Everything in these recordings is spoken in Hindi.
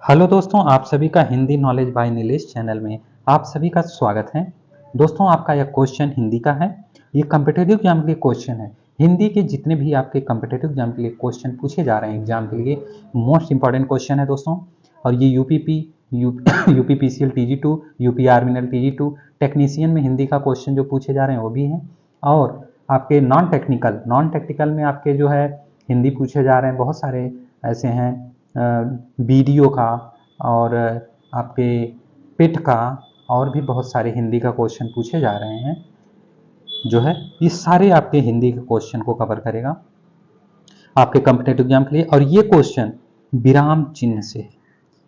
हेलो दोस्तों, आप सभी का Hindi knowledge by Nilesh channel में आप सभी का स्वागत है। दोस्तों, आपका यह क्वेश्चन हिंदी का है। ये कम्पिटिटिव एग्जाम के लिए क्वेश्चन है। हिंदी के जितने भी आपके कम्पिटिटिव एग्जाम के लिए क्वेश्चन पूछे जा रहे हैं एग्जाम के लिए, मोस्ट इंपॉर्टेंट क्वेश्चन है दोस्तों। और ये यूपीपी यूपीपीसीएल TG2, यूपी आर्मिनल TG2 टेक्नीशियन में हिंदी का क्वेश्चन जो पूछे जा रहे हैं वो भी हैं। और आपके नॉन टेक्निकल में आपके जो है हिंदी पूछे जा रहे हैं, बहुत सारे ऐसे हैं। वीडियो का और आपके पिट का और भी बहुत सारे हिंदी का क्वेश्चन पूछे जा रहे हैं जो है ये सारे आपके हिंदी के क्वेश्चन को कवर करेगा आपके कॉम्पिटिटिव एग्जाम के लिए। और ये क्वेश्चन विराम चिन्ह से है,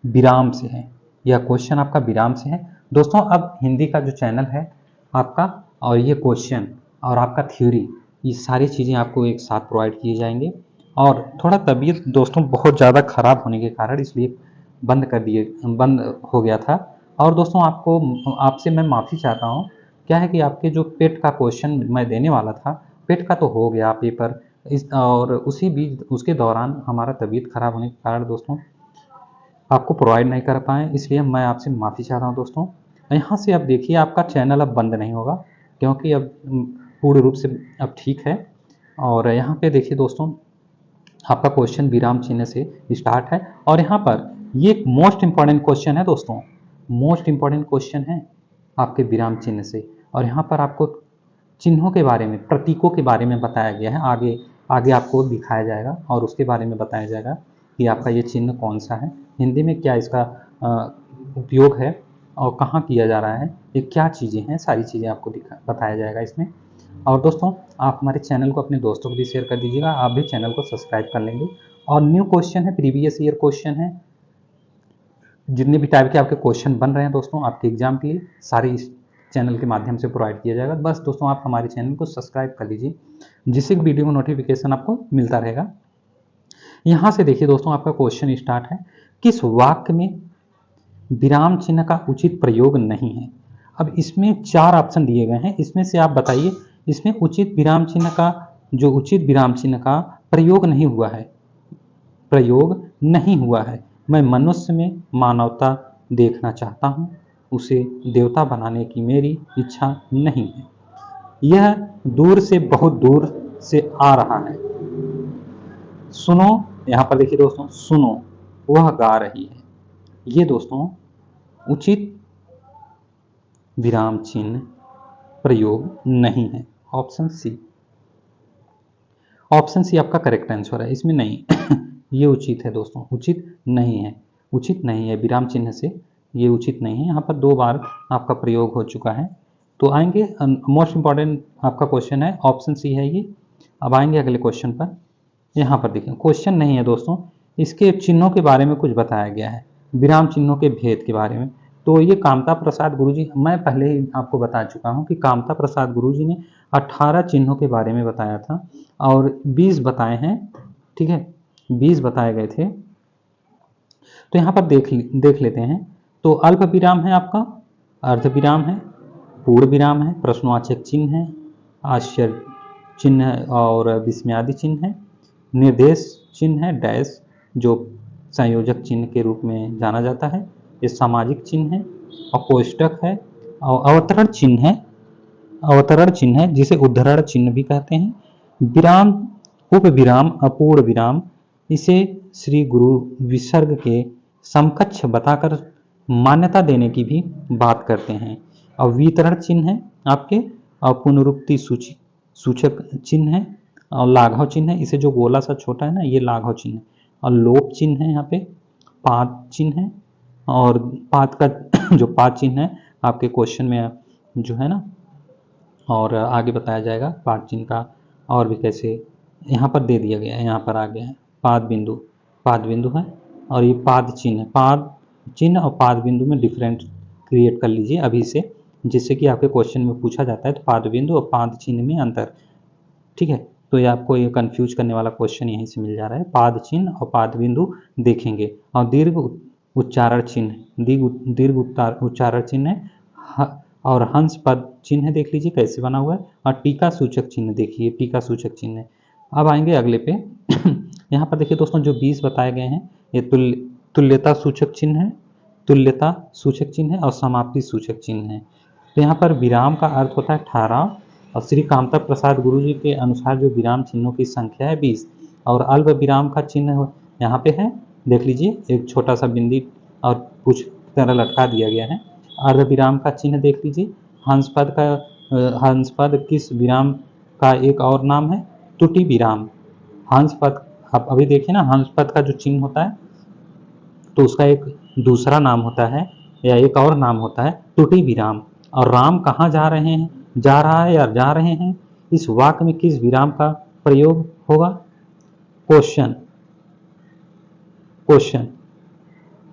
विराम से है। यह क्वेश्चन आपका विराम से है दोस्तों। अब हिंदी का जो चैनल है आपका, और ये क्वेश्चन और आपका थ्योरी, ये सारी चीज़ें आपको एक साथ प्रोवाइड किए जाएंगे। और थोड़ा तबीयत दोस्तों बहुत ज़्यादा ख़राब होने के कारण इसलिए बंद हो गया था। और दोस्तों आपसे मैं माफ़ी चाहता हूँ। क्या है कि आपके जो पेट का क्वेश्चन मैं देने वाला था, पेट का तो हो गया पेपर, और उसी बीच उसके दौरान हमारा तबीयत खराब होने के कारण दोस्तों आपको प्रोवाइड नहीं कर पाए, इसलिए मैं आपसे माफ़ी चाहता हूँ दोस्तों। यहाँ से अब देखिए आपका चैनल अब बंद नहीं होगा, क्योंकि अब पूर्ण रूप से अब ठीक है। और यहाँ पे देखिए दोस्तों, आपका क्वेश्चन विराम चिन्ह से स्टार्ट है। और यहाँ पर ये एक मोस्ट इंपॉर्टेंट क्वेश्चन है दोस्तों, मोस्ट इंपॉर्टेंट क्वेश्चन है आपके विराम चिन्ह से। और यहाँ पर आपको चिन्हों के बारे में, प्रतीकों के बारे में बताया गया है। आगे आगे आपको दिखाया जाएगा और उसके बारे में बताया जाएगा कि आपका ये चिन्ह कौन सा है, हिंदी में क्या इसका उपयोग है और कहाँ किया जा रहा है, ये क्या चीज़ें हैं, सारी चीज़ें आपको बताया जाएगा इसमें। और दोस्तों, आप हमारे चैनल को अपने दोस्तों को भी शेयर कर दीजिएगा, आप भी चैनल को सब्सक्राइब कर लेंगे। और न्यू क्वेश्चन है, प्रीवियस ईयर क्वेश्चन है, जितने भी टाइप के आपके क्वेश्चन बन रहे हैं दोस्तों आपके एग्जाम के लिए, सारे इस चैनल के माध्यम से प्रोवाइड किया जाएगा। बस दोस्तों, आप हमारे चैनल को सब्सक्राइब कर लीजिए, जिससे वीडियो का नोटिफिकेशन आपको मिलता रहेगा। यहाँ से देखिए दोस्तों, आपका क्वेश्चन स्टार्ट है, किस वाक्य में विराम चिन्ह का उचित प्रयोग नहीं है। अब इसमें 4 ऑप्शन दिए गए हैं, इसमें से आप बताइए इसमें उचित विराम चिन्ह का, जो उचित विराम चिन्ह का प्रयोग नहीं हुआ है, प्रयोग नहीं हुआ है। मैं मनुष्य में मानवता देखना चाहता हूँ, उसे देवता बनाने की मेरी इच्छा नहीं है। यह दूर से, बहुत दूर से आ रहा है। सुनो, यहाँ पर देखिए दोस्तों, सुनो वह गा रही है। ये दोस्तों उचित विराम चिन्ह प्रयोग नहीं है। ऑप्शन सी, ऑप्शन सी आपका करेक्ट आंसर है, इसमें नहीं ये उचित है दोस्तों, उचित नहीं है, उचित नहीं है विराम चिन्ह से, ये उचित नहीं है। यहाँ पर 2 बार आपका प्रयोग हो चुका है। तो आएंगे, मोस्ट इंपॉर्टेंट आपका क्वेश्चन है, ऑप्शन सी है ये। अब आएंगे अगले क्वेश्चन पर। यहाँ पर देखिए क्वेश्चन नहीं है दोस्तों, इसके चिन्हों के बारे में कुछ बताया गया है, विराम चिन्हों के भेद के बारे में। तो ये कामता प्रसाद गुरुजी, मैं पहले ही आपको बता चुका हूँ कि कामता प्रसाद गुरुजी ने 18 चिन्हों के बारे में बताया था और 20 बताए हैं, ठीक है, 20 बताए गए थे। तो यहाँ पर देख लेते हैं। तो अल्प विराम है आपका, अर्ध विराम है, पूर्ण विराम है, प्रश्नवाचक चिन्ह है, आश्चर्य चिन्ह और विस्मयादि चिन्ह है, निर्देश चिन्ह है, डैश जो संयोजक चिन्ह के रूप में जाना जाता है, ये सामाजिक चिन्ह है, और कोष्टक है, और अवतरण चिन्ह है, अवतरण चिन्ह है जिसे उद्धरण चिन्ह भी कहते हैं, विराम, उप विराम, अपूर्ण विराम, इसे श्री गुरु विसर्ग के समकक्ष बताकर मान्यता देने की भी बात करते हैं। और वितरण चिन्ह है आपके, और पुनरुक्ति सूचक चिन्ह है, और लाघव चिन्ह है, इसे जो गोला सा छोटा है ना, ये लाघव चिन्ह है। और लोप चिन्ह है, यहाँ पे पाद चिन्ह है, और पाद का जो पाद चिन्ह है आपके क्वेश्चन में जो है ना, और आगे बताया जाएगा पाद चिन्ह का और भी कैसे, यहाँ पर दे दिया गया है, यहाँ पर आ गया है पाद बिंदु है। और ये पाद चिन्ह और पाद बिंदु में डिफरेंट क्रिएट कर लीजिए अभी से, जिससे कि आपके क्वेश्चन में पूछा जाता है तो पाद बिंदु और पाद चिन्ह में अंतर, ठीक है। तो ये आपको ये कंफ्यूज करने वाला क्वेश्चन यहीं से मिल जा रहा है, पाद चिन्ह और पाद बिंदु देखेंगे। और दीर्घ उच्चारण चिन्ह, दीर्घ उच्चारण चिन्ह और हंस पद चिन्ह देख लीजिए कैसे बना हुआ है, और टीका सूचक चिन्ह देखिए, टीका सूचक चिन्ह। अब आएंगे अगले पे यहाँ पर देखिए दोस्तों, जो 20 बताए गए हैं, ये तुल्यता सूचक चिन्ह है, तुल्यता सूचक चिन्ह है और समाप्ति सूचक चिन्ह है। तो यहाँ पर विराम का अर्थ होता है ठहराव, और श्री कामता प्रसाद गुरु जी के अनुसार जो विराम चिन्हों की संख्या है 20, और अल्प विराम का चिन्ह यहाँ पे है, देख लीजिए एक छोटा सा बिंदी और कुछ तरह लटका दिया गया है। अर्ध विराम का चिन्ह देख लीजिए, हंसपद किस विराम का एक और नाम है? त्रुटि विराम। हंसपद, आप अभी देखिए ना, हंसपद का जो चिन्ह होता है तो उसका एक दूसरा नाम होता है या एक और नाम होता है त्रुटि विराम। और राम कहाँ जा रहे हैं, जा रहा है या जा रहे हैं, इस वाक्य में किस विराम का प्रयोग होगा? क्वेश्चन, क्वेश्चन,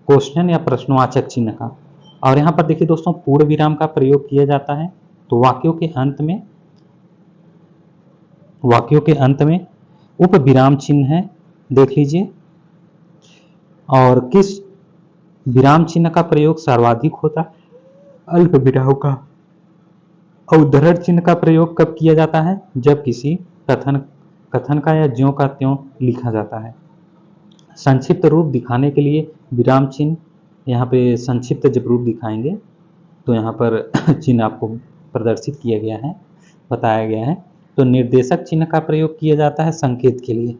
क्वेश्चन या प्रश्नवाचक चिन्ह का। और यहाँ पर देखिए दोस्तों, पूर्ण विराम का प्रयोग किया जाता है तो वाक्यों के अंत में उप विराम चिन्ह है, देख लीजिए। और किस विराम चिन्ह का प्रयोग सर्वाधिक होता है? अल्प विराम का। और उद्धरण चिन्ह का प्रयोग कब किया जाता है? जब किसी कथन का या ज्यों का त्यों लिखा जाता है। संक्षिप्त रूप दिखाने के लिए विराम चिन्ह, यहाँ पे संक्षिप्त जब रूप दिखाएंगे तो यहाँ पर चिन्ह आपको प्रदर्शित किया गया है, बताया गया है। तो निर्देशक चिन्ह का प्रयोग किया जाता है संकेत के लिए।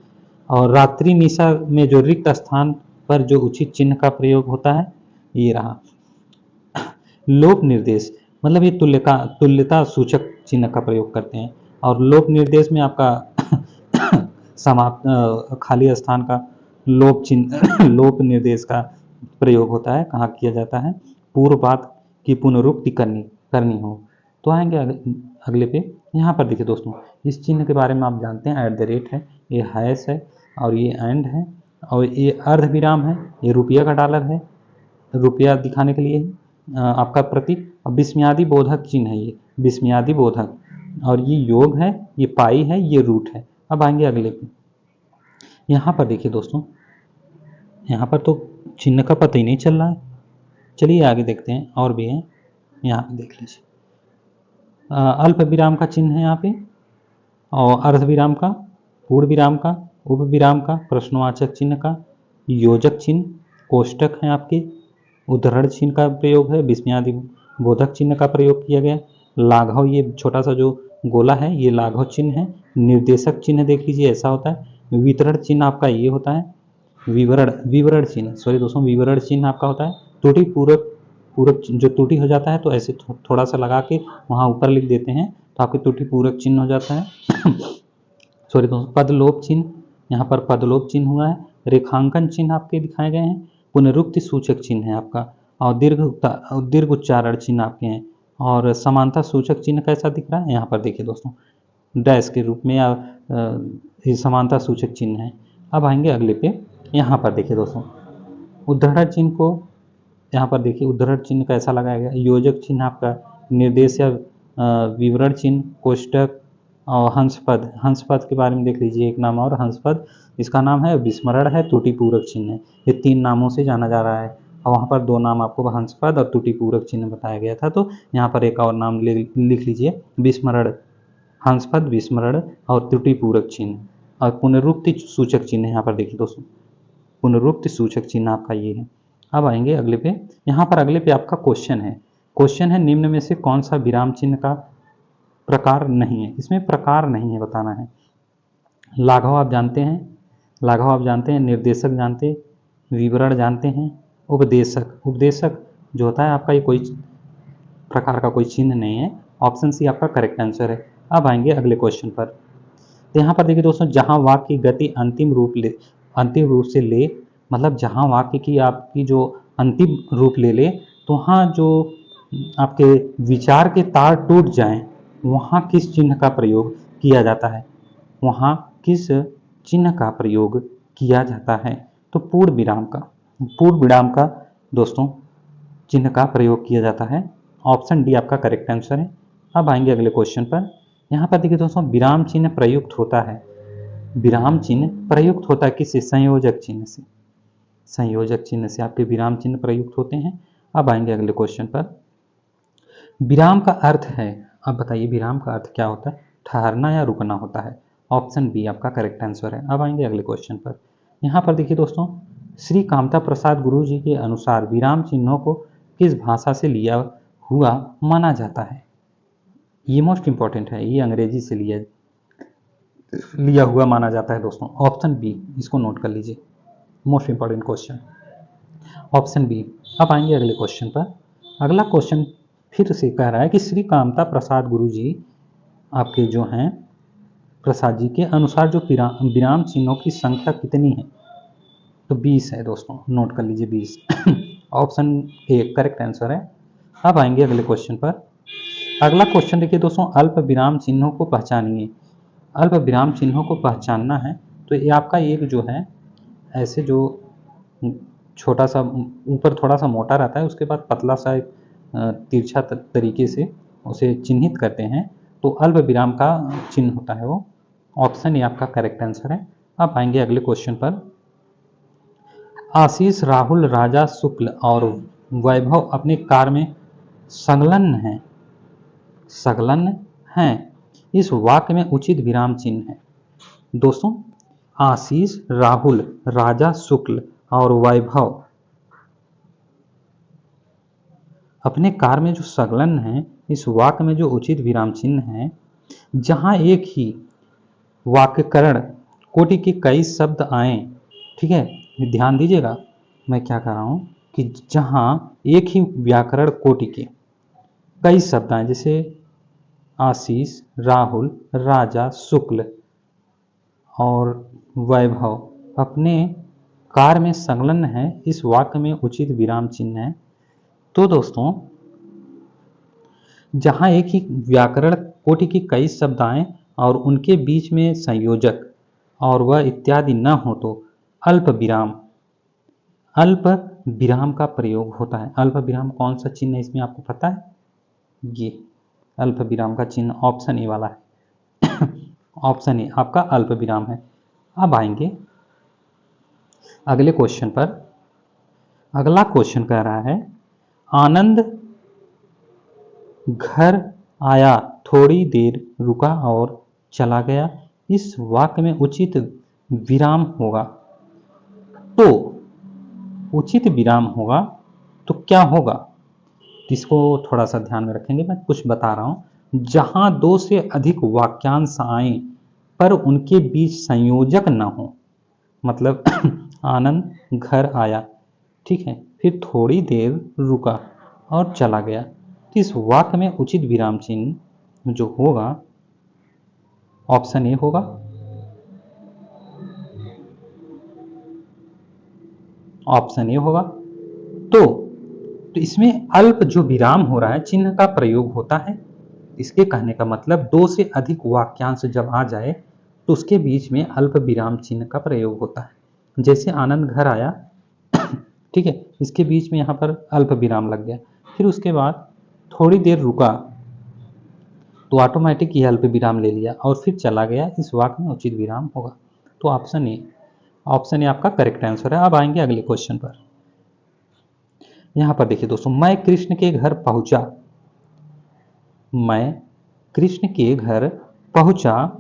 और रात्रि निशा में जो रिक्त स्थान पर जो उचित चिन्ह का प्रयोग होता है, ये रहा। लोप निर्देश, मतलब ये तुल्यता सूचक चिन्ह का प्रयोग करते हैं। और लोप निर्देश में आपका समाप्त खाली स्थान का लोप चिन्ह लोप निर्देश का प्रयोग होता है। कहाँ किया जाता है? पूर्व बात की पुनरुक्ति करनी हो तो आएंगे अगले पे। यहाँ पर देखिए दोस्तों, इस चिन्ह के बारे में आप जानते हैं, @ है, ये हैश है और ये एंड है, और ये अर्ध विराम है, ये रुपया का डॉलर है, रुपया दिखाने के लिए आपका प्रतीक। और विस्मयादि बोधक चिन्ह है, ये विस्मयादि बोधक, और ये योग है, ये पाई है, ये रूट है। अब आएंगे अगले पे। यहाँ पर देखिए दोस्तों, यहाँ पर तो चिन्ह का पता ही नहीं चल रहा है। चलिए आगे देखते हैं, और भी है, यहाँ पे देख लीजिए। अल्प विराम का चिन्ह है यहाँ पे, और अर्ध विराम का, पूर्ण विराम का, उप विराम का, प्रश्नवाचक चिन्ह का, योजक चिन्ह, कोष्टक है आपके, उद्धरण चिन्ह का प्रयोग है, विस्मयादि बोधक चिन्ह का प्रयोग किया गया। लाघव, ये छोटा सा जो गोला है ये लाघव चिन्ह है। निर्देशक चिन्ह देख लीजिए ऐसा होता है। वितरण चिन्ह आपका ये होता है, विवरण चिन्ह, सॉरी दोस्तों, विवरण चिन्ह आपका होता है त्रुटि पूरक जो त्रुटि हो जाता है तो ऐसे थोड़ा सा लगा के वहाँ ऊपर लिख देते हैं तो आपके त्रुटि पूरक चिन्ह हो जाता है। सॉरी दोस्तों, पदलोप चिन्ह, यहाँ पर पदलोप चिन्ह हुआ है। रेखांकन चिन्ह आपके दिखाए गए हैं। पुनरुक्ति सूचक चिन्ह है आपका, और दीर्घ उच्चारण चिन्ह आपके हैं। और समानता सूचक चिन्ह कैसा दिख रहा है? यहाँ पर देखिए दोस्तों, डैश के रूप में, या ये समानता सूचक चिन्ह है। अब आएंगे अगले पे। यहाँ पर देखिए दोस्तों, उद्धरण चिन्ह को, यहाँ पर देखिए उद्धरण चिन्ह कैसा लगाया गया। योजक चिन्ह आपका निर्देश या विवरण चिन्ह, कोष्टक, और हंसपद के बारे में देख लीजिए, एक नाम और हंसपद, इसका नाम है विस्मरण है, त्रुटि पूरक चिन्ह है। ये 3 नामों से जाना जा रहा है, और वहाँ पर 2 नाम आपको हंसपद और त्रुटि पूरक चिन्ह बताया गया था। तो यहाँ पर एक और नाम लिख लीजिए, विस्मरण, हंसपद, विस्मरण और त्रुटि पूरक चिन्ह। और पुनरुक्ति सूचक चिन्ह यहाँ पर देखिए दोस्तों, पुनरुक्ति सूचक चिन्ह आपका ये है। अब आएंगे अगले पे। यहाँ पर अगले पे आपका क्वेश्चन है, निम्न में से कौन सा विराम चिन्ह का प्रकार नहीं है? इसमें प्रकार नहीं है, बताना है। लाघव आप जानते हैं, निर्देशक जानते हैं, विवरण जानते हैं, उपदेशक जो होता है आपका, ये कोई प्रकार का कोई चिन्ह नहीं है। ऑप्शन सी आपका करेक्ट आंसर है। अब आएंगे अगले क्वेश्चन पर। तो यहाँ पर देखिए दोस्तों, जहाँ वाक्य की गति अंतिम रूप से ले, मतलब जहाँ वाक्य की आपकी जो अंतिम रूप ले ले, तो वहाँ जो आपके विचार के तार टूट जाएं, वहाँ किस चिन्ह का प्रयोग किया जाता है? वहाँ किस चिन्ह का प्रयोग किया जाता है? तो पूर्ण विराम का दोस्तों चिन्ह का प्रयोग किया जाता है। ऑप्शन डी आपका करेक्ट आंसर है। अब आएंगे अगले क्वेश्चन पर। यहाँ पर देखिए दोस्तों, विराम चिन्ह प्रयुक्त होता है, विराम चिन्ह प्रयुक्त होता है किससे? संयोजक चिन्ह से। संयोजक चिन्ह से आपके विराम चिन्ह प्रयुक्त होते हैं। अब आएंगे अगले क्वेश्चन पर। विराम का अर्थ है, अब बताइए विराम का अर्थ क्या होता है? ठहरना या रुकना होता है। ऑप्शन बी आपका करेक्ट आंसर है। अब आएंगे अगले क्वेश्चन पर। यहाँ पर देखिए दोस्तों, श्री कामता प्रसाद गुरु जी के अनुसार विराम चिन्हों को किस भाषा से लिया हुआ माना जाता है? ये मोस्ट इंपॉर्टेंट है, ये अंग्रेजी से लिया हुआ माना जाता है दोस्तों। ऑप्शन बी, इसको नोट कर लीजिए, most important question, option B. अब आएंगे अगले क्वेश्चन पर। अगला क्वेश्चन फिर से कह रहा है कि श्री कामता प्रसाद गुरु जी आपके जो हैं प्रसाद जी के अनुसार जो विराम चिन्हों की संख्या कितनी है? तो 20 है दोस्तों, नोट कर लीजिए 20। ऑप्शन ए करेक्ट आंसर है। अब आएंगे अगले क्वेश्चन पर। अगला क्वेश्चन देखिए दोस्तों, अल्प विराम चिन्हों को पहचानिए। अल्प विराम चिन्हों को पहचानना है तो ये आपका एक जो है ऐसे जो छोटा सा ऊपर थोड़ा सा मोटा रहता है, उसके बाद पतला सा एक तिरछा तरीके से उसे चिन्हित करते हैं, तो अल्प विराम का चिन्ह होता है वो। ऑप्शन ये आपका करेक्ट आंसर है। अब आएंगे अगले क्वेश्चन पर। आशीष, राहुल, राजा, शुक्ल और वैभव अपने कार्य में संलग्न हैं, संलग्न हैं, इस वाक्य में उचित विराम चिन्ह है। दोस्तों, आशीष, राहुल, राजा, शुक्ल और वैभव अपने कार्य में जो संलग्न है, इस वाक्य में जो उचित विराम चिन्ह है, जहां एक ही वाक्यकरण कोटि के कई शब्द आए, ठीक है, ध्यान दीजिएगा मैं क्या कर रहा हूं कि जहां एक ही व्याकरण कोटि के कई शब्द आए, जैसे आशीष, राहुल, राजा, शुक्ल और वैभव अपने कार्य में संलग्न है, इस वाक्य में उचित विराम चिन्ह है। तो दोस्तों, जहां एक ही व्याकरण कोटि की कई शब्द आए और उनके बीच में संयोजक और वह इत्यादि न हो तो अल्प विराम का प्रयोग होता है। अल्प विराम कौन सा चिन्ह है इसमें आपको पता है? ये अल्प विराम का चिन्ह ऑप्शन ए वाला है। ऑप्शन ए आपका अल्प विराम है। अब आएंगे अगले क्वेश्चन पर। अगला क्वेश्चन कह रहा है, आनंद घर आया, थोड़ी देर रुका और चला गया, इस वाक्य में उचित विराम होगा। तो उचित विराम होगा तो क्या होगा, इसको थोड़ा सा ध्यान में रखेंगे, मैं कुछ बता रहा हूं। जहां दो से अधिक वाक्यांश आए पर उनके बीच संयोजक न हो, मतलब आनंद घर आया, ठीक है, फिर थोड़ी देर रुका और चला गया, तो इस वाक्य में उचित विराम चिन्ह जो होगा ऑप्शन ए होगा। ऑप्शन ए होगा। तो इसमें अल्प जो विराम हो रहा है चिन्ह का प्रयोग होता है। इसके कहने का मतलब दो से अधिक वाक्यांश जब आ जाए तो उसके बीच में अल्प विराम चिन्ह का प्रयोग होता है। जैसे आनंद घर आया, ठीक है, इसके बीच में यहाँ पर अल्प विराम लग गया, फिर उसके बाद थोड़ी देर रुका तो ऑटोमेटिक ये अल्प विराम ले लिया और फिर चला गया, इस वाक्य में उचित विराम होगा। तो ऑप्शन ए आपका करेक्ट आंसर है। अब आएंगे अगले क्वेश्चन पर। यहां पर देखिए दोस्तों, मैं कृष्ण के घर पहुंचा, मैं कृष्ण के घर पहुंचा,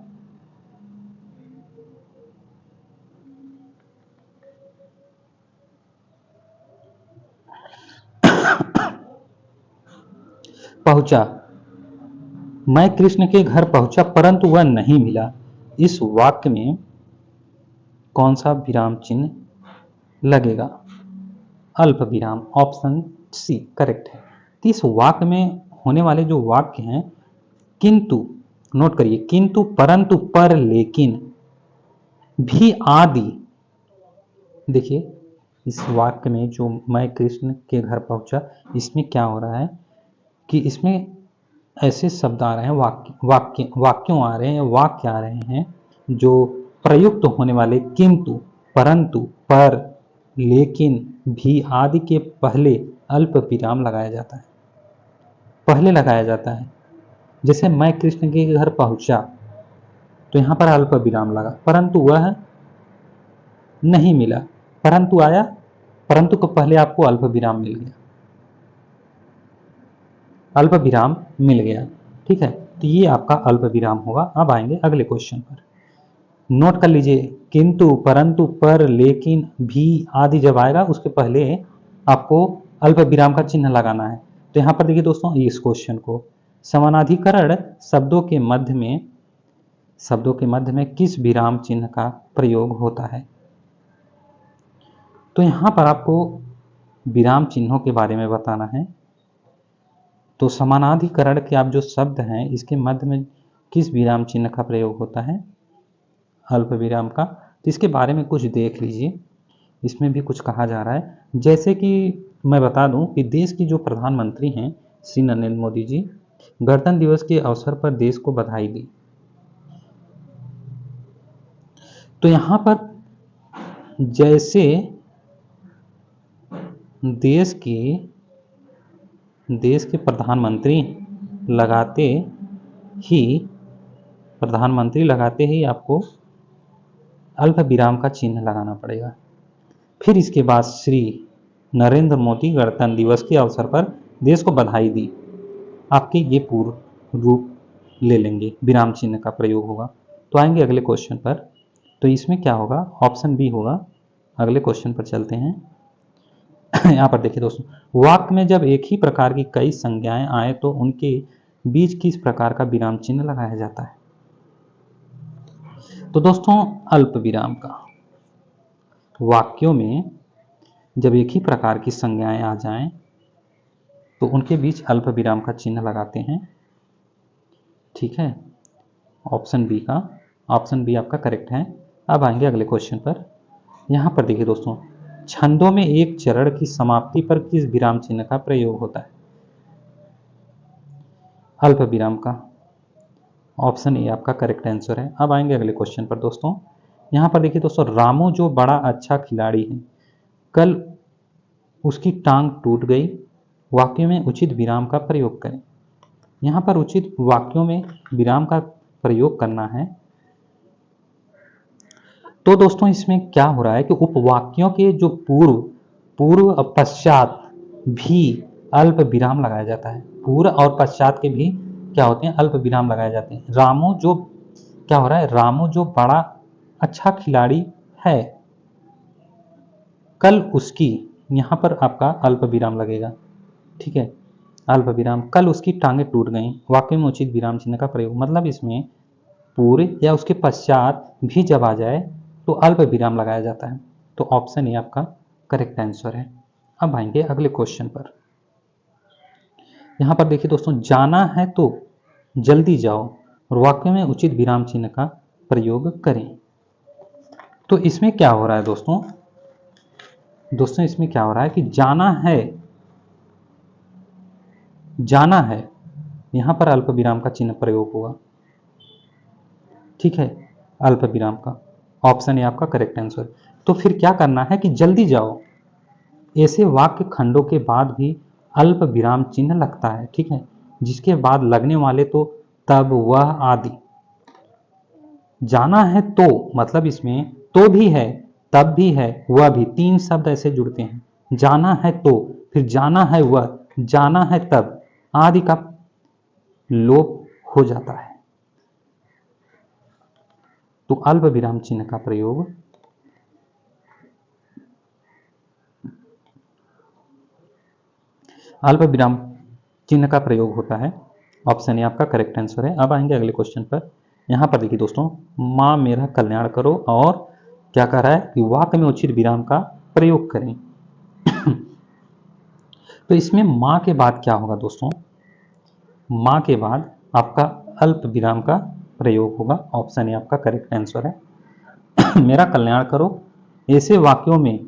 मैं कृष्ण के घर पहुंचा परंतु वह नहीं मिला, इस वाक्य में कौन सा विराम चिन्ह लगेगा? अल्प विराम, ऑप्शन सी करेक्ट है। तो इस वाक्य में होने वाले जो वाक्य हैं, किंतु, नोट करिए, किंतु, परंतु, पर, लेकिन, भी, आदि। देखिए इस वाक्य में जो मैं कृष्ण के घर पहुंचा, इसमें क्या हो रहा है कि इसमें ऐसे शब्द आ रहे हैं, वाक्यों आ रहे हैं, वाक्य आ रहे हैं जो प्रयुक्त होने वाले किंतु, परंतु, पर, लेकिन, भी आदि के पहले अल्प विराम लगाया जाता है, पहले लगाया जाता है। जैसे मैं कृष्ण के घर पहुंचा तो यहां पर अल्प विराम लगा, परंतु वह नहीं मिला, परंतु आया, परंतु को पहले आपको अल्प विराम मिल गया, अल्प विराम मिल गया, ठीक है, तो ये आपका अल्प विराम होगा। अब आएंगे अगले क्वेश्चन पर। नोट कर लीजिए, किंतु, परंतु, पर, लेकिन, भी आदि जब आएगा उसके पहले आपको अल्प विराम का चिन्ह लगाना है। तो यहाँ पर देखिए दोस्तों, इस क्वेश्चन को समानाधिकरण शब्दों के मध्य में किस विराम चिन्ह का प्रयोग होता है। तो यहाँ पर आपको विराम चिन्हों के बारे में बताना है। तो समानाधिकरण के आप जो शब्द हैं इसके मध्य में किस विराम चिन्ह का प्रयोग होता है, अल्प विराम का। तो इसके बारे में कुछ देख लीजिए, इसमें भी कुछ कहा जा रहा है। जैसे कि मैं बता दूं कि देश की जो प्रधानमंत्री हैं श्री नरेंद्र मोदी जी, गणतंत्र दिवस के अवसर पर देश को बधाई दी। तो यहाँ पर जैसे देश के प्रधानमंत्री लगाते ही आपको अल्प विराम का चिन्ह लगाना पड़ेगा। फिर इसके बाद श्री नरेंद्र मोदी गणतंत्र दिवस के अवसर पर देश को बधाई दी, आपके ये पूर्ण रूप ले लेंगे, विराम चिन्ह का प्रयोग होगा। तो आएंगे अगले क्वेश्चन पर। तो इसमें क्या होगा, ऑप्शन बी होगा। अगले क्वेश्चन पर चलते हैं। यहाँ पर देखिए दोस्तों, वाक्य में जब एक ही प्रकार की कई संज्ञाएं आए तो उनके बीच किस प्रकार का विराम चिन्ह लगाया जाता है। तो दोस्तों, अल्प विराम का, वाक्यों में जब एक ही प्रकार की संज्ञाएं आ जाएं तो उनके बीच अल्प विराम का चिन्ह लगाते हैं। ठीक है, ऑप्शन बी आपका करेक्ट है। अब आएंगे अगले क्वेश्चन पर। यहां पर देखिए दोस्तों, छंदों में एक चरण की समाप्ति पर किस विराम चिन्ह का प्रयोग होता है, अल्प विराम का। ऑप्शन ए आपका करेक्ट आंसर है। अब आएंगे अगले क्वेश्चन पर दोस्तों। यहां पर देखिए दोस्तों, रामू जो बड़ा अच्छा खिलाड़ी है, कल उसकी टांग टूट गई, वाक्य में उचित विराम का प्रयोग करें। यहां पर उचित वाक्यों में विराम का प्रयोग करना है। तो दोस्तों, इसमें क्या हो रहा है कि उपवाक्यों के जो पूर्व और पश्चात भी अल्प विराम लगाया जाता है। पूर्व और पश्चात के भी क्या होते हैं, अल्प विराम लगाए जाते हैं। रामू जो क्या हो रहा है, रामू जो बड़ा अच्छा खिलाड़ी है, कल उसकी, यहां पर आपका अल्प विराम लगेगा। ठीक है, अल्प विराम, कल उसकी टांगें टूट गई, वाक्य में उचित विराम चिन्ह का प्रयोग। मतलब इसमें पूर्व या उसके पश्चात भी जब आ जाए तो अल्प विराम लगाया जाता है। तो ऑप्शन ए आपका करेक्ट आंसर है। अब आएंगे अगले क्वेश्चन पर। यहां पर देखिए दोस्तों, जाना है तो जल्दी जाओ और वाक्य में उचित विराम चिन्ह का प्रयोग करें। तो इसमें क्या हो रहा है दोस्तों, इसमें क्या हो रहा है कि जाना है, यहां पर अल्प विराम का चिन्ह प्रयोग होगा। ठीक है, अल्प विराम का, ऑप्शन ए आपका करेक्ट आंसर। तो फिर क्या करना है कि जल्दी जाओ, ऐसे वाक्य खंडों के बाद भी अल्प विराम चिन्ह लगता है। ठीक है, जिसके बाद लगने वाले तो, तब, वह आदि। जाना है तो मतलब इसमें तो भी है, तब भी है, वह भी, तीन शब्द ऐसे जुड़ते हैं। जाना है तो, फिर जाना है वह, जाना है तब, आदि का लोप हो जाता है। तो अल्प विराम चिन्ह का प्रयोग अल्प विराम चिन्ह का प्रयोग होता है। ऑप्शन ए आपका करेक्ट आंसर है। अब आएंगे अगले क्वेश्चन पर। यहां पर देखिए दोस्तों, मां मेरा कल्याण करो और क्या कह रहा है कि वाक्य में उचित विराम का प्रयोग करें। तो इसमें मां के बाद क्या होगा दोस्तों, मां के बाद आपका अल्प विराम का प्रयोग होगा। ऑप्शन ए आपका करेक्ट आंसर है। मेरा कल्याण करो, ऐसे वाक्यों में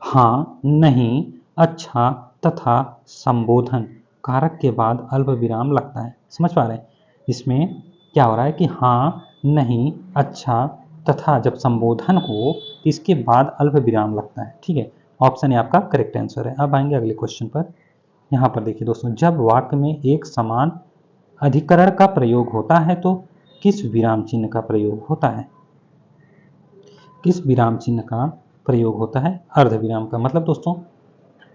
हाँ, नहीं, अच्छा तथा संबोधन कारक के बाद अल्प विराम लगता है। समझ पा रहे हैं, इसमें क्या हो रहा है कि हाँ, नहीं, अच्छा तथा जब संबोधन हो इसके बाद अल्प विराम लगता है। ठीक है, ऑप्शन ए आपका करेक्ट आंसर है। अब आएंगे अगले क्वेश्चन पर। यहाँ पर देखिए दोस्तों, जब वाक्य में एक समान अधिकरण का प्रयोग होता है तो किस विराम चिन्ह का प्रयोग होता है, किस विराम चिन्ह का प्रयोग होता है, अर्ध विराम का। मतलब दोस्तों,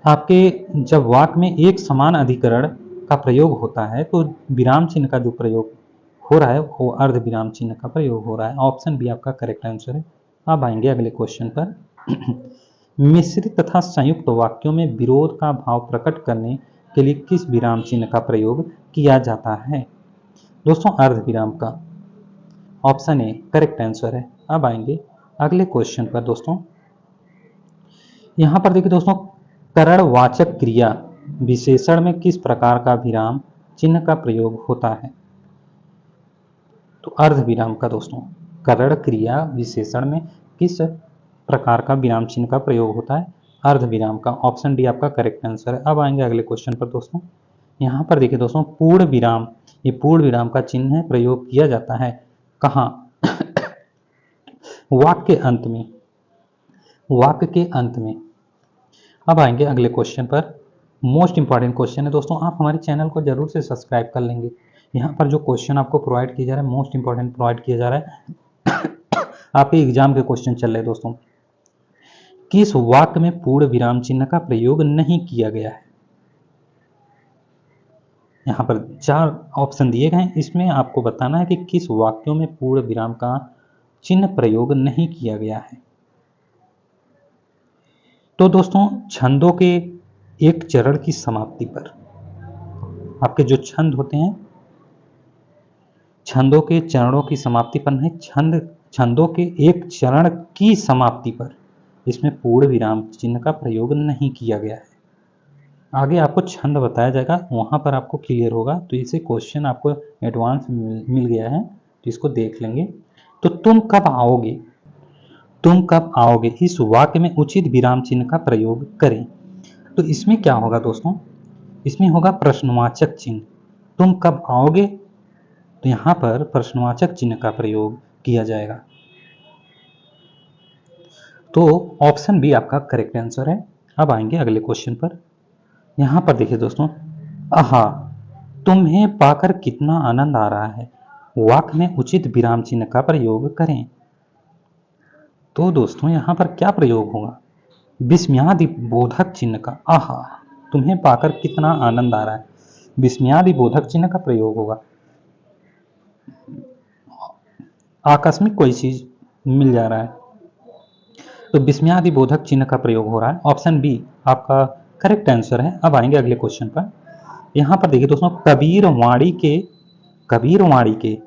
आपके जब वाक्य में एक समान अधिकरण का प्रयोग होता है तो विराम चिन्ह का जो प्रयोग हो रहा है वो अर्ध विराम चिन्ह का प्रयोग हो रहा है। ऑप्शन बी आपका करेक्ट आंसर है। अब आएंगे अगले क्वेश्चन पर। मिश्रित तथा संयुक्त वाक्यों में विरोध का भाव प्रकट करने के लिए किस विराम चिन्ह का प्रयोग किया जाता है? दोस्तों अर्ध विराम का। ऑप्शन ए करेक्ट आंसर है। अब आएंगे अगले क्वेश्चन पर दोस्तों। यहां पर देखिए दोस्तों, करणवाचक क्रिया विशेषण में किस प्रकार का विराम चिन्ह का प्रयोग होता है? तो अर्ध विराम का दोस्तों। करण क्रिया विशेषण में किस प्रकार का विराम चिन्ह का प्रयोग होता है? अर्ध विराम का। ऑप्शन डी आपका करेक्ट आंसर है। अब आएंगे अगले क्वेश्चन पर दोस्तों। यहाँ पर देखिए दोस्तों, पूर्ण विराम, ये पूर्ण विराम का चिन्ह प्रयोग किया जाता है कहाँ? वाक्य के अंत में। वाक्य के अंत में। अब आएंगे अगले क्वेश्चन पर। मोस्ट इंपॉर्टेंट क्वेश्चन है दोस्तों, आप हमारे चैनल को जरूर से सब्सक्राइब कर लेंगे। यहाँ पर जो क्वेश्चन आपको प्रोवाइड किया जा रहा है, मोस्ट इंपॉर्टेंट प्रोवाइड किया जा रहा है। आपके एग्जाम के क्वेश्चन चल रहे हैं दोस्तों। किस वाक्य में पूर्ण विराम चिन्ह का प्रयोग नहीं किया गया है? यहाँ पर 4 ऑप्शन दिए गए हैं, इसमें आपको बताना है कि किस वाक्यों में पूर्ण विराम का चिन्ह प्रयोग नहीं किया गया है। तो दोस्तों छंदों के एक चरण की समाप्ति पर, आपके जो छंद होते हैं, छंदों के चरणों की समाप्ति पर नहीं, छंदों के एक चरण की समाप्ति पर इसमें पूर्ण विराम चिन्ह का प्रयोग नहीं किया गया है। आगे आपको छंद बताया जाएगा, वहां पर आपको क्लियर होगा। तो इसे क्वेश्चन आपको एडवांस मिल गया है, तो इसको देख लेंगे। तो तुम कब आओगे, तुम कब आओगे, इस वाक्य में उचित विराम चिन्ह का प्रयोग करें। तो इसमें क्या होगा दोस्तों? इसमें होगा प्रश्नवाचक चिन्ह। तुम कब आओगे, तो यहां पर प्रश्नवाचक चिन्ह का प्रयोग किया जाएगा। तो ऑप्शन बी आपका करेक्ट आंसर है। अब आएंगे अगले क्वेश्चन पर। यहां पर देखिए दोस्तों, आहा तुम्हें पाकर कितना आनंद आ रहा है, वाक्य में उचित विराम चिन्ह का प्रयोग करें। तो दोस्तों यहां पर क्या प्रयोग होगा? विस्मयादि बोधक चिन्ह का। आहा तुम्हें पाकर कितना आनंद आ रहा है, विस्मयादि बोधक चिन्ह का प्रयोग होगा। आकस्मिक कोई चीज मिल जा रहा है, तो विस्मयादि बोधक चिन्ह का प्रयोग हो रहा है। ऑप्शन बी आपका करेक्ट आंसर है। अब आएंगे अगले क्वेश्चन पर। यहां पर देखिए दोस्तों, कबीर वाणी के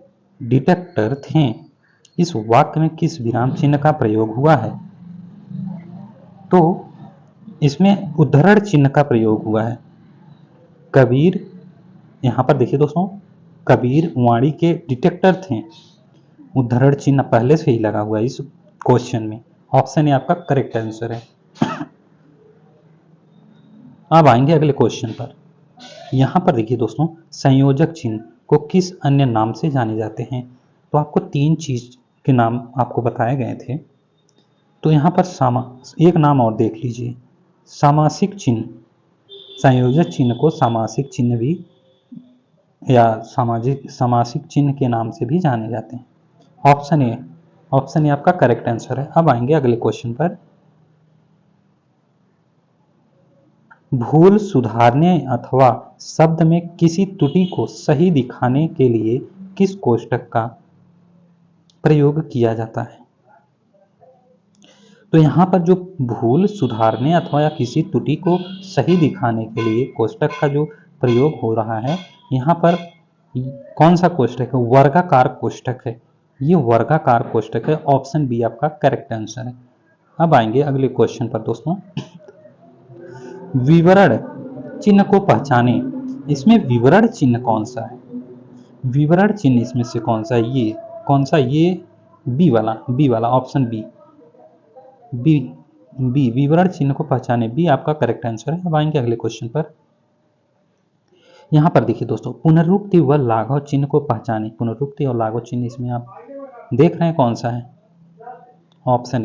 डिटेक्टर थे, इस वाक्य में किस विराम चिन्ह का प्रयोग हुआ है? तो इसमें उद्धरण चिन्ह का प्रयोग हुआ है। कबीर, यहां पर देखिए दोस्तों, कबीर वाणी के डिटेक्टर थे, उद्धरण चिन्ह पहले से ही लगा हुआ है इस क्वेश्चन में। ऑप्शन ए आपका करेक्ट आंसर है। अब आएंगे अगले क्वेश्चन पर। यहां पर देखिए दोस्तों, संयोजक चिन्ह को किस अन्य नाम से जाने जाते हैं? तो आपको 3 चीज के नाम आपको बताए गए थे। तो यहां पर एक नाम और देख लीजिए, सामासिक चिन्ह। संयोजक चिन्ह को सामासिक चिन्ह भी या सामासिक चिन्ह के नाम से भी जाने जाते हैं। ऑप्शन ए आपका करेक्ट आंसर है। अब आएंगे अगले क्वेश्चन पर। भूल सुधारने अथवा शब्द में किसी त्रुटि को सही दिखाने के लिए किस कोष्ठक का प्रयोग किया जाता है? तो यहां पर जो भूल सुधारने अथवा या किसी त्रुटि को सही दिखाने के लिए कोष्ठक का जो प्रयोग हो रहा है, यहां पर कौन सा कोष्ठक है? वर्गाकार कोष्ठक है। ये वर्गाकार कोष्ठक है। ऑप्शन बी आपका करेक्ट आंसर है। अब आएंगे अगले क्वेश्चन पर दोस्तों। विवरण चिन्ह को पहचाने, इसमें विवरण चिन्ह कौन सा है? विवरण चिन्ह इसमें से कौन सा है? ये कौन सा? ये बी वाला ऑप्शन बी विवरण चिन्ह को पहचाने, बी आपका करेक्ट आंसर है। अब आएंगे अगले क्वेश्चन पर। यहां पर देखिए दोस्तों, पुनरुक्ति व लाघव चिन्ह को पहचाने, पुनरुक्ति और लाघव चिन्ह इसमें आप देख रहे हैं कौन सा है? ऑप्शन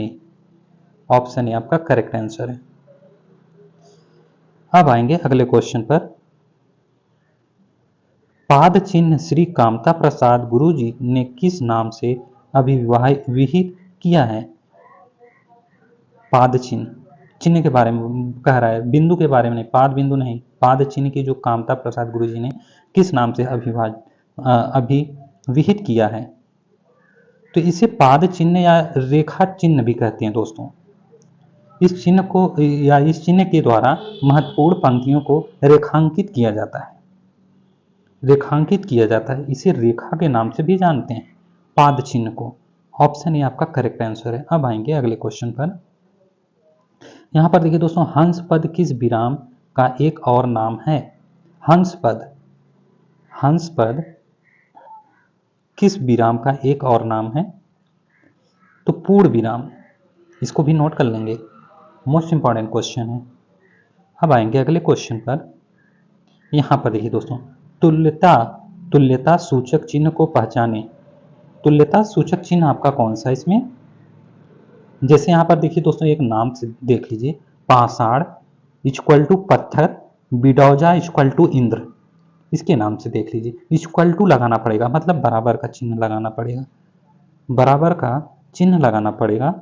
ए आपका करेक्ट आंसर है। अब आएंगे अगले क्वेश्चन पर। पाद चिन्ह श्री कामता प्रसाद गुरुजी ने किस नाम से अभिविहित किया है? पाद चिन्ह के बारे में कह रहा है, बिंदु के बारे में नहीं, पाद बिंदु नहीं, पाद चिन्ह की जो कामता प्रसाद गुरुजी ने किस नाम से विहित किया है तो इसे पाद चिन्ह या रेखा चिन्ह भी कहते हैं दोस्तों। इस चिन्ह को या इस चिन्ह के द्वारा महत्वपूर्ण पंक्तियों को रेखांकित किया जाता है, रेखांकित किया जाता है। इसे रेखा के नाम से भी जानते हैं, पाद चिन्ह को। ऑप्शन ए आपका करेक्ट आंसर है। अब आएंगे अगले क्वेश्चन पर। यहां पर देखिए दोस्तों, हंस पद किस विराम का एक और नाम है? हंस पद, हंस पद किस विराम का एक और नाम है? तो पूर्ण विराम। इसको भी नोट कर लेंगे, मोस्ट इंपॉर्टेंट क्वेश्चन है। अब आएंगे अगले क्वेश्चन पर। यहां पर देखिए दोस्तों, तुल्यता, तुल्यता सूचक चिन्ह को पहचाने। तुल्यता सूचक चिन्ह आपका कौन सा है इसमें? जैसे यहां पर देखिए दोस्तों, एक नाम से देख लीजिए, पाषाण इक्वल टू पत्थर, बिडौजा इक्वल टू इंद्र। इसके नाम से देख लीजिए, इक्वल टू लगाना पड़ेगा, मतलब बराबर का चिन्ह लगाना पड़ेगा, बराबर का चिन्ह लगाना पड़ेगा।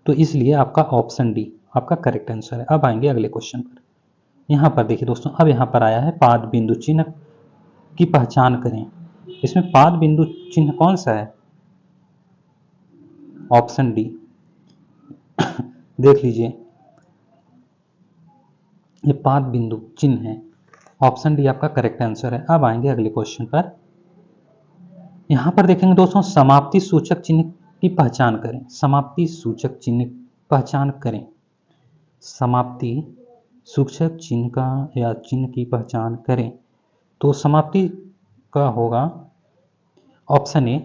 तो इसलिए आपका ऑप्शन डी आपका करेक्ट आंसर है। अब आएंगे अगले क्वेश्चन पर। यहां पर देखिए दोस्तों, अब यहां पर आया है पाद बिंदु चिन्ह की पहचान करें। इसमें पाद बिंदु चिन्ह कौन सा है? ऑप्शन डी देख लीजिए, ये पाद बिंदु चिन्ह है। ऑप्शन डी आपका करेक्ट आंसर है। अब आएंगे अगले क्वेश्चन पर। यहां पर देखेंगे दोस्तों, समाप्ति सूचक चिन्ह की पहचान करें। समाप्ति सूचक चिन्ह पहचान करें। समाप्ति सूचक चिन्ह का या चिन्ह की पहचान करें। तो समाप्ति का होगा ऑप्शन ए,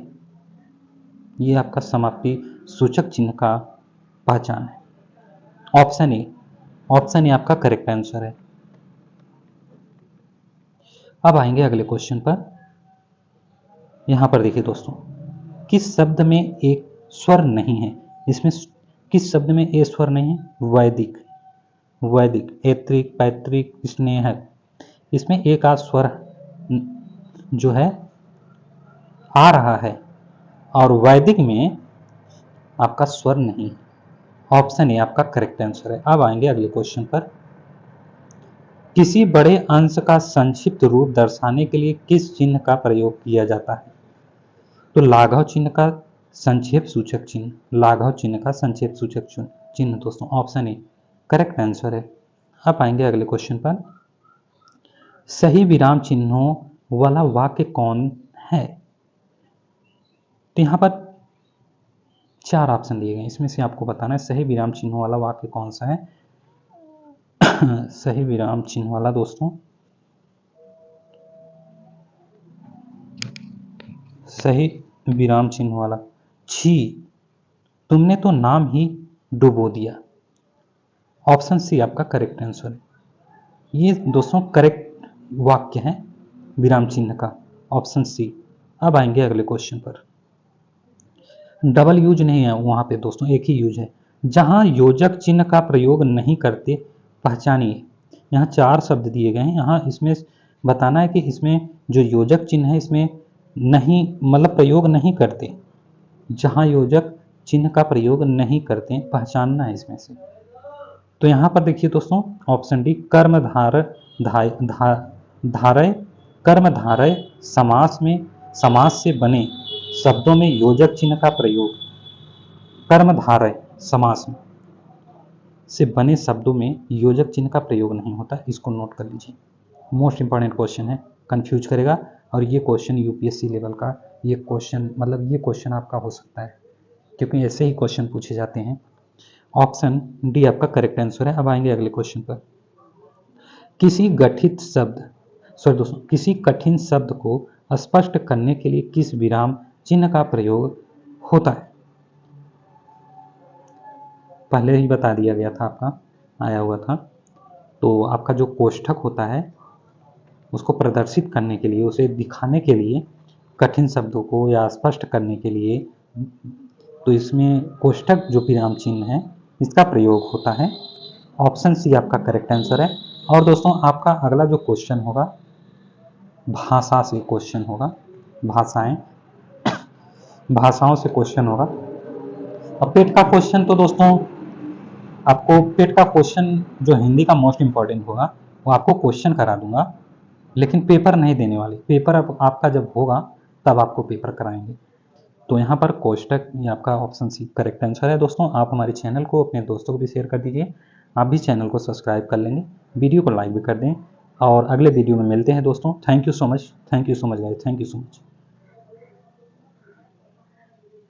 ये आपका समाप्ति सूचक चिन्ह का पहचान है। ऑप्शन ए, ऑप्शन ए आपका करेक्ट आंसर है। अब आएंगे अगले क्वेश्चन पर। यहां पर देखिए दोस्तों, किस शब्द में एक स्वर नहीं है? इसमें किस शब्द में ए स्वर नहीं है? वैदिक, वैदिक, ऐत्रिक, पैतृक, स्नेहक, इसमें एक आध स्वर जो है आ रहा है, और वैदिक में आपका स्वर नहीं। ऑप्शन ए आपका करेक्ट आंसर है। अब आएंगे अगले क्वेश्चन पर। किसी बड़े अंश का संक्षिप्त रूप दर्शाने के लिए किस चिन्ह का प्रयोग किया जाता है? तो लाघव चिन्ह का संक्षेप सूचक चिन्ह, लाघव चिन्ह का संक्षेप सूचक चिन्ह दोस्तों, ऑप्शन ए करेक्ट आंसर है। अब आएंगे अगले क्वेश्चन पर। सही विराम चिन्हों वाला वाक्य कौन है? तो यहां पर 4 ऑप्शन दिए गए, इसमें से आपको बताना है सही विराम चिन्हों वाला वाक्य कौन सा है। सही विराम चिन्ह वाला दोस्तों, सही विराम चिन्ह वाला, छी तुमने तो नाम ही डुबो दिया। ऑप्शन सी आपका करेक्ट आंसर है। ये दोस्तों करेक्ट वाक्य है विराम चिन्ह का, ऑप्शन सी। अब आएंगे अगले क्वेश्चन पर। डबल यूज नहीं है वहां पे दोस्तों, एक ही यूज है। जहां योजक चिन्ह का प्रयोग नहीं करते पहचानिए। यहाँ 4 शब्द दिए गए हैं, यहाँ इसमें बताना है कि इसमें जो योजक चिन्ह है इसमें नहीं, मतलब प्रयोग नहीं करते। जहां योजक चिन्ह का प्रयोग नहीं करते पहचानना है इसमें से। तो यहाँ पर देखिए दोस्तों, ऑप्शन डी कर्मधारय, धारय, कर्मधारय समास में, समास से बने शब्दों में योजक चिन्ह का प्रयोग, कर्मधारय समास में से बने शब्दों में योजक चिन्ह का प्रयोग नहीं होता। इसको नोट कर लीजिए, मोस्ट इंपॉर्टेंट क्वेश्चन है, कंफ्यूज करेगा। और ये क्वेश्चन यूपीएससी लेवल का ये क्वेश्चन, मतलब ये क्वेश्चन आपका हो सकता है, क्योंकि ऐसे ही क्वेश्चन पूछे जाते हैं। ऑप्शन डी आपका करेक्ट आंसर है। अब आएंगे अगले क्वेश्चन पर। किसी गठित शब्द, सॉरी दोस्तों, किसी कठिन शब्द को स्पष्ट करने के लिए किस विराम चिन्ह का प्रयोग होता है? पहले ही बता दिया गया था, आपका आया हुआ था। तो आपका जो कोष्ठक होता है उसको प्रदर्शित करने के लिए, उसे दिखाने के लिए, कठिन शब्दों को या स्पष्ट करने के लिए, तो इसमें कोष्ठक जो विराम चिन्ह है इसका प्रयोग होता है। ऑप्शन सी आपका करेक्ट आंसर है। और दोस्तों आपका अगला जो क्वेश्चन होगा भाषा से क्वेश्चन होगा, भाषाएं, भाषाओं से क्वेश्चन होगा। अब पेट का क्वेश्चन, तो दोस्तों आपको पेट का क्वेश्चन जो हिंदी का मोस्ट इंपॉर्टेंट होगा वो आपको क्वेश्चन करा दूंगा, लेकिन पेपर नहीं देने वाले। पेपर अब आपका जब होगा तब आपको पेपर कराएंगे। तो यहाँ पर कोष्टक, ये आपका ऑप्शन सी करेक्ट आंसर है। दोस्तों आप हमारे चैनल को अपने दोस्तों को भी शेयर कर दीजिए, आप भी चैनल को सब्सक्राइब कर लेंगे, वीडियो को लाइक भी कर दें, और अगले वीडियो में मिलते हैं दोस्तों। Thank you so much, thank you so much guys, thank you so much.